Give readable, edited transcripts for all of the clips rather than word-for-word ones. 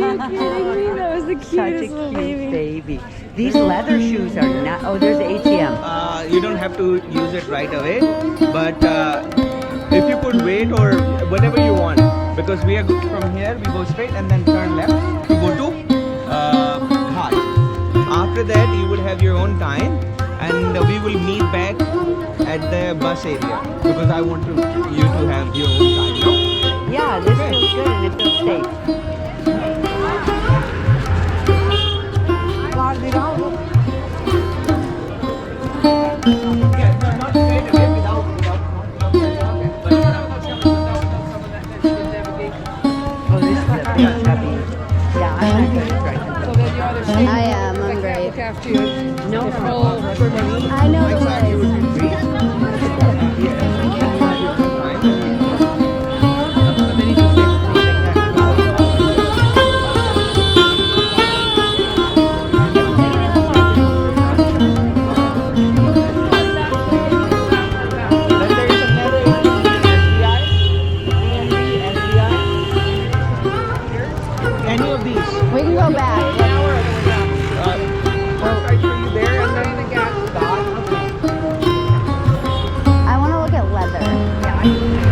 kidding me? That was the Such a cutest little cute baby. baby. These leather shoes are not. Oh, there's the ATM. You don't have to use it right away, but if you could wait or whatever you want, because we are from here, we go straight and then turn left to go to Ghat. After that, you will have your own time, and we will meet back at the bus area because I want you to have your own time. No? Yeah, this feels good and it feels safe. Yeah, no, not straight away without but Oh, this is a big chubby. Yeah, I'm not good at striking. So then you either stay I am. I'm like that, great. look after you. No, The no, full river. I know the way. But then he just takes me like that. Any of these? We can go back. I show you there and then the gas stop. I want to look at leather.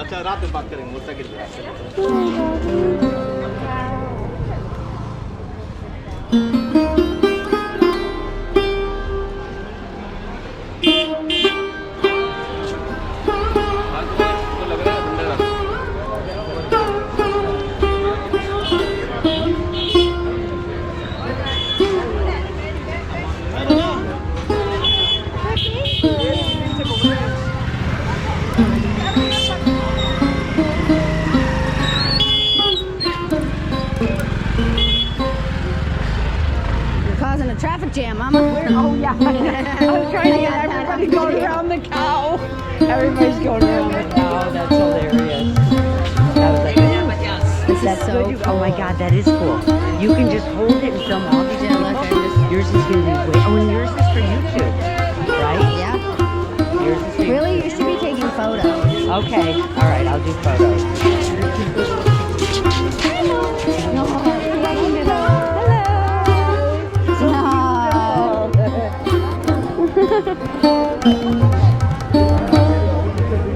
अच्छा रात में बात करेंगे मुझसे You're causing a traffic jam, Mama. Oh yeah. I was trying to get everybody going around the cow. Everybody's going around the cow. That's hilarious. That was like, that's so good. Oh my God, that is cool. You can just hold it and film all these. Yeah, look, I just- Yours is gonna be way. Oh, and yours is for YouTube, right? Yeah. Yours is for Really, you should be taking photos. Okay. All right. I'll do photos.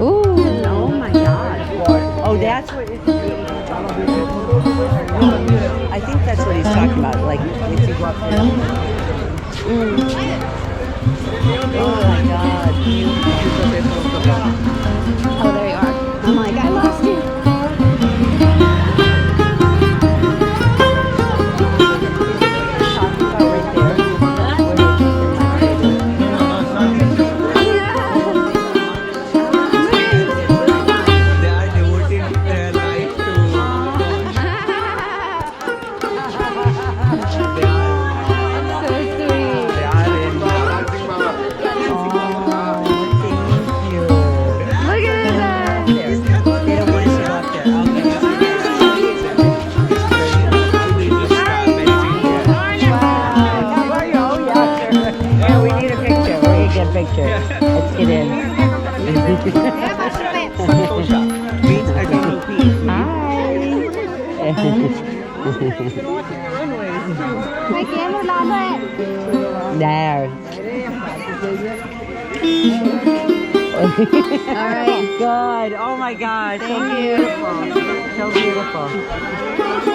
Ooh. Oh my God. Oh, that's what. I think that's what he's talking about. Like if you go up there. Oh my God. Oh, there you are. I'm like, I lost you. They are devoting their life to. So sweet. They are in. Look at that. They don't want to show up there. How are you? Oh, yeah, sure. Yeah, we need a picture. We need to get a picture. Let's get in. Santosha means eternal peace. My camera not it. There. All right. Good. Oh my God. So beautiful. So beautiful.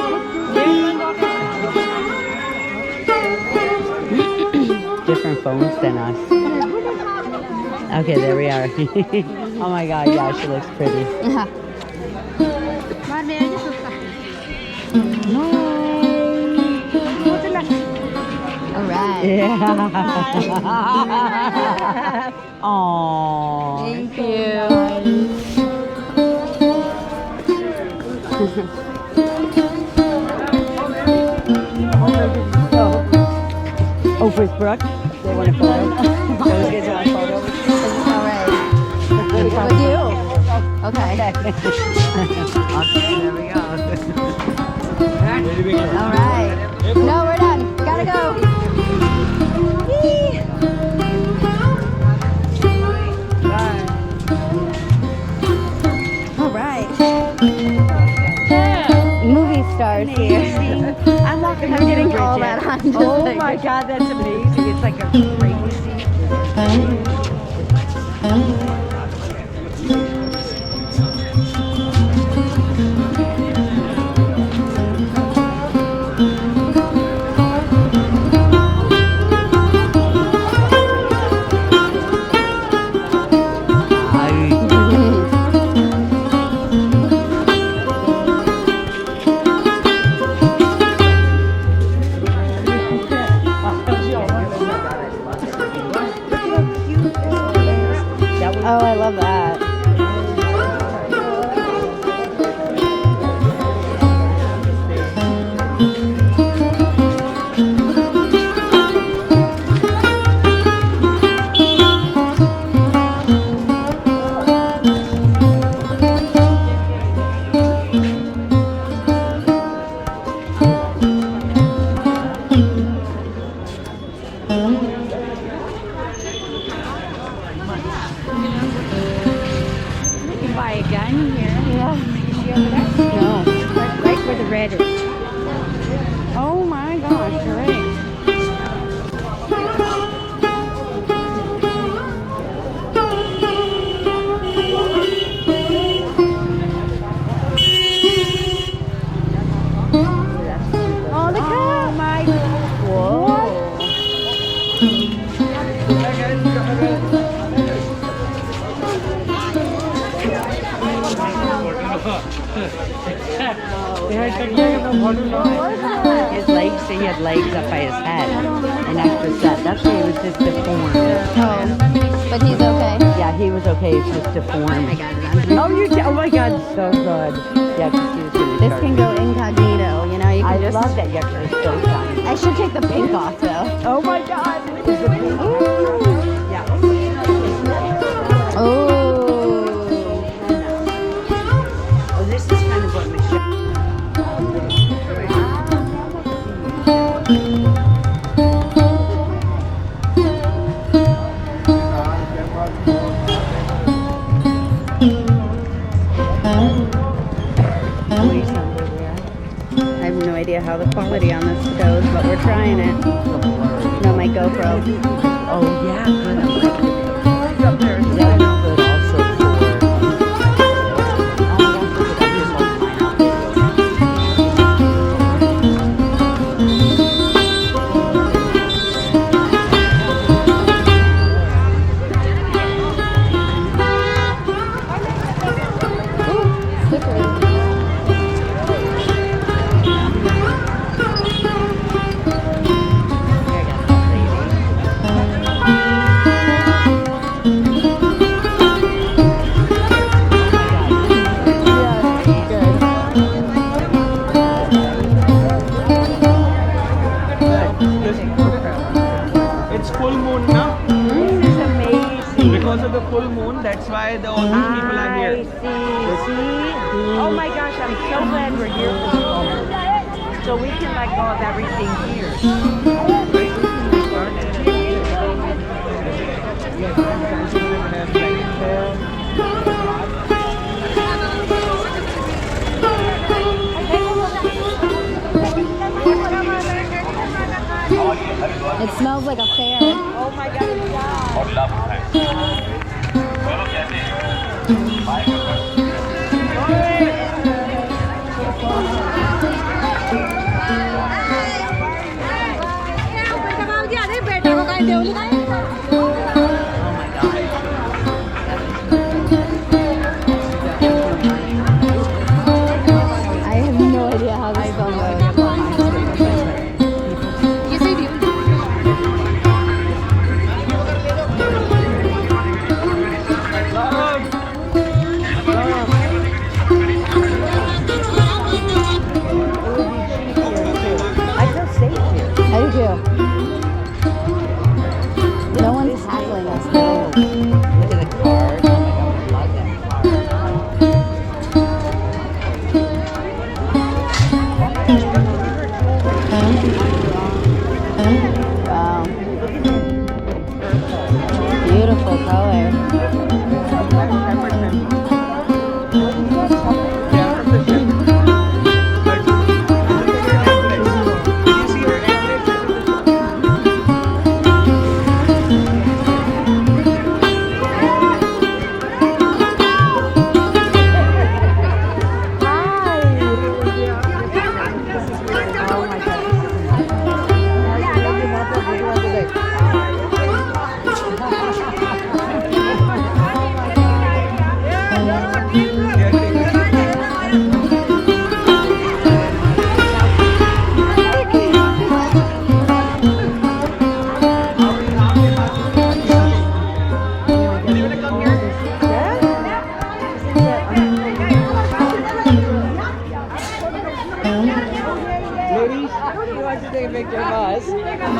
Different phones than us. Okay, there we are. Oh my God. Yeah, she looks pretty. All right. Yeah. Aww. Thank you. Oh, for Brooke? They want a photo? Those kids want a photo? All right. With you? okay. Okay, there we go. All right. No, we're done. Gotta go. Yee. All right. Movie stars here. I'm not I'm getting all that on. Just Oh like- my god, that's amazing. It's like a crazy. Oh, I love that. You can buy a gun here. Yeah. Is she over there? No. Right where the red is. Oh my gosh, great. Oh, the cat. Oh my. Whoa. His legs, he had legs up by his head. An extra set. That's why he was just deformed. Oh, but he's okay. Yeah, he was okay. It's just deformed. I got it on. Oh, you did? Oh my God, so good. Yeah, 'cause he was gonna This start- can go incognito, you know, you can I just... love that. Yeah, 'cause it's so shiny. I should take the pink off, though. Oh my god. Yeah. Oh. Oh, this is kind of what Michelle. I have no idea how the quality on this goes, but we're trying it. No, my GoPro. Oh yeah, good. I like it. Yeah, good also for. Oh, yeah, look at that. Here's all mine out. Here, I got that lady. It's full moon now. This is amazing. Because of the full moon, that's why all these people are I here. see. Oh my gosh, I'm so glad we're here for this moment. So we can let go of everything here. It smells like a fair. Oh my god, yeah. I have no idea how this film goes.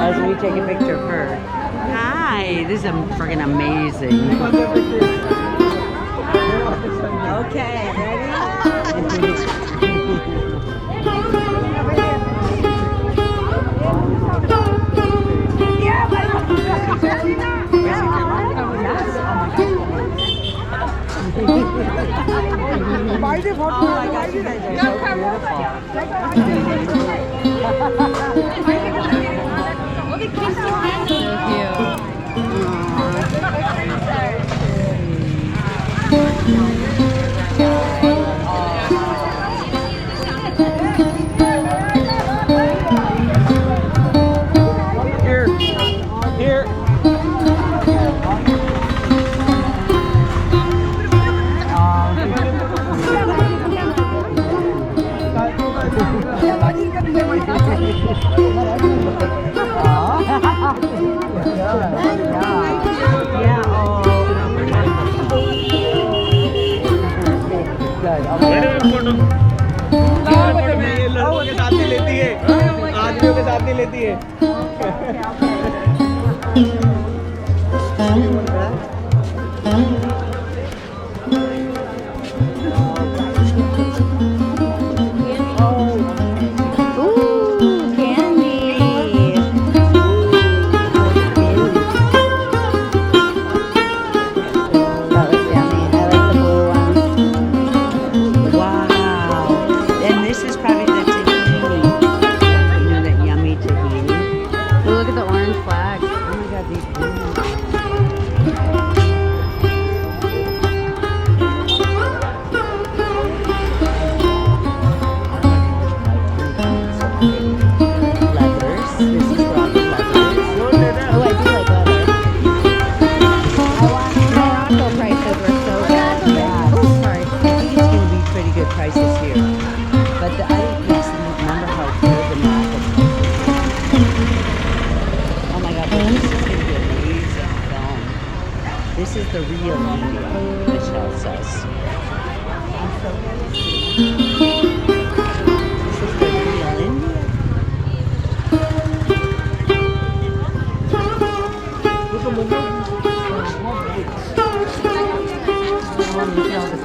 as we take a picture of her. Hi, this is freaking amazing. Okay, ready? Oh my gosh, you guys are so Here. Here. ये लड़कों के साथ नहीं लेती है, आदमियों के साथ नहीं लेती है। Ooh, candy. That was yummy. I like the blue one. Wow. And this is probably the tahini. You know, that yummy tahini. Ooh, look at the orange flag. Oh my god, these blue. Leathers. This is for all the leathers. Oh, I do like leather. Morocco prices were so good. Yeah. Oh, sorry. I think it's going to be pretty good prices here. But I just remember how good the Morocco prices. Oh my god, but this is going to be amazing film. This is the real India, Michelle says. This is the real India. Oh, look at all this